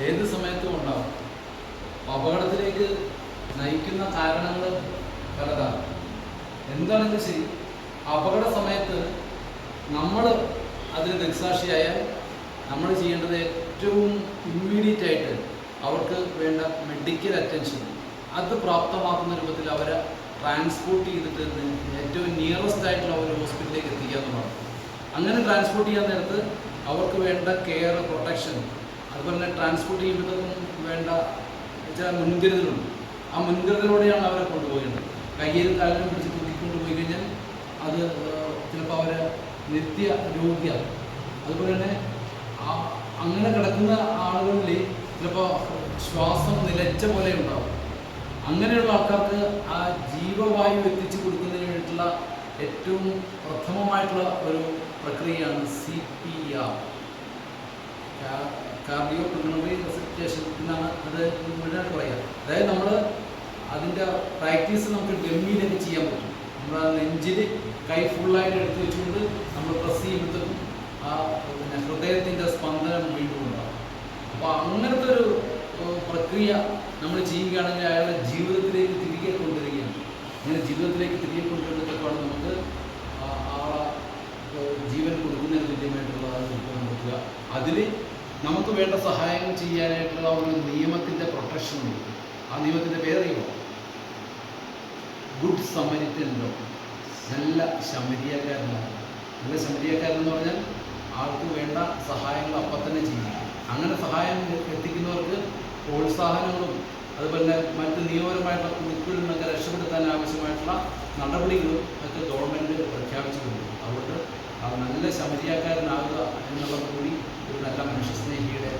ഏത് സമയത്തും ഉണ്ടാവും. അപകടത്തിലേക്ക് നയിക്കുന്ന കാരണങ്ങൾ പലതാണ്. എന്താണെങ്കിലും ശരി, അപകട സമയത്ത് നമ്മൾ അതിന് ദൃക്സാക്ഷിയായാൽ നമ്മൾ ചെയ്യേണ്ടത് ഏറ്റവും ഇമ്മീഡിയറ്റ് ആയിട്ട് അവർക്ക് വേണ്ട മെഡിക്കൽ അറ്റൻഷൻ അത് പ്രാപ്തമാക്കുന്ന രൂപത്തിൽ അവരെ ട്രാൻസ്പോർട്ട് ചെയ്തിട്ട് ഏറ്റവും നിയറസ്റ്റ് ആയിട്ടുള്ള ഒരു ഹോസ്പിറ്റലിലേക്ക് എത്തിക്കുക എന്നുള്ളതാണ്. അങ്ങനെ ട്രാൻസ്പോർട്ട് ചെയ്യാൻ നേരത്ത് അവർക്ക് വേണ്ട കെയർ, പ്രൊട്ടക്ഷൻ, അതുപോലെ തന്നെ ട്രാൻസ്പോർട്ട് ചെയ്യുമ്പോഴത്തേക്കും വേണ്ട ചില മുൻകരുതലുണ്ട്. ആ മുൻകരുതലോടെയാണ് അവരെ കൊണ്ടുപോകേണ്ടത്. കയ്യിലും കാലിലും പിടിച്ച് തൂക്കിക്കൊണ്ടുപോയി കഴിഞ്ഞാൽ അത് ചിലപ്പോൾ അവരെ നിത്യ രോഗിയാണ്. അതുപോലെ തന്നെ അങ്ങനെ കിടക്കുന്ന ആളുകളിൽ ചിലപ്പോൾ ശ്വാസം നിലച്ച പോലെ ഉണ്ടാവും. അങ്ങനെയുള്ള ആൾക്കാർക്ക് ആ ജീവവായു എത്തിച്ചു കൊടുക്കുന്നതിന് വേണ്ടിയിട്ടുള്ള ഏറ്റവും പ്രഥമമായിട്ടുള്ള ഒരു പ്രക്രിയയാണ് CPR, കാർഡിയോ പൾമണറി റെസിപ്പിറ്റേഷൻ എന്നാണ് അത് മുഴുവനായിട്ട് പറയുക. അതായത് നമ്മൾ അതിൻ്റെ പ്രാക്ടീസ് നമുക്ക് ഡെമ്മിയിലൊക്കെ ചെയ്യാൻ പറ്റും. നമ്മൾ ആ നെഞ്ചിൽ കൈ ഫുള്ളായിട്ട് എടുത്ത് വെച്ചുകൊണ്ട് നമ്മൾ പ്രസ് ചെയ്യുമ്പോഴത്തേക്കും ആ ഹൃദയത്തിൻ്റെ സ്പന്ദനം വീണ്ടും ഉണ്ടാകും. അപ്പോൾ അങ്ങനത്തെ ഒരു പ്രക്രിയ നമ്മൾ ചെയ്യുകയാണെങ്കിൽ അയാളുടെ ജീവിതത്തിലേക്ക് തിരികെ കൊണ്ടുവരികയാണ്. അങ്ങനെ ജീവിതത്തിലേക്ക് തിരികെ കൊണ്ടുവരുന്നതൊക്കെയാണ് നമുക്ക് ആളെ ജീവൻ കൊടുക്കുന്നതിന് തുല്യമായിട്ടുള്ള കൊടുക്കാൻ പറ്റുക. അതിൽ നമുക്ക് വേണ്ട സഹായം ചെയ്യാനായിട്ടുള്ള ഒരു നിയമത്തിൻ്റെ പ്രൊട്ടക്ഷൻ ഉണ്ട്. ആ നിയമത്തിൻ്റെ പേരറിയുമോ? Good Samaritan law. നല്ല ശമരിയക്കാരനാണ്. നല്ല ശമരിയക്കാരെന്ന് പറഞ്ഞാൽ ആൾക്ക് വേണ്ട സഹായങ്ങൾ അപ്പം തന്നെ ചെയ്യും. അങ്ങനെ സഹായം എത്തിക്കുന്നവർക്ക് പ്രോത്സാഹനങ്ങളും അതുപോലെ മറ്റ് നിയമപരമായിട്ടുള്ള കുരുക്കുകളിൽ നിന്നൊക്കെ രക്ഷപ്പെടുത്താൻ ആവശ്യമായിട്ടുള്ള നടപടികളും ഒക്കെ ഗവൺമെൻറ് പ്രഖ്യാപിച്ചിട്ടുണ്ട്. അതുകൊണ്ട് അത് നല്ല ശമരിയക്കാരനാകുക എന്നുള്ളത് കൂടി ഒരു നല്ല മനുഷ്യസ്നേഹിയുടെ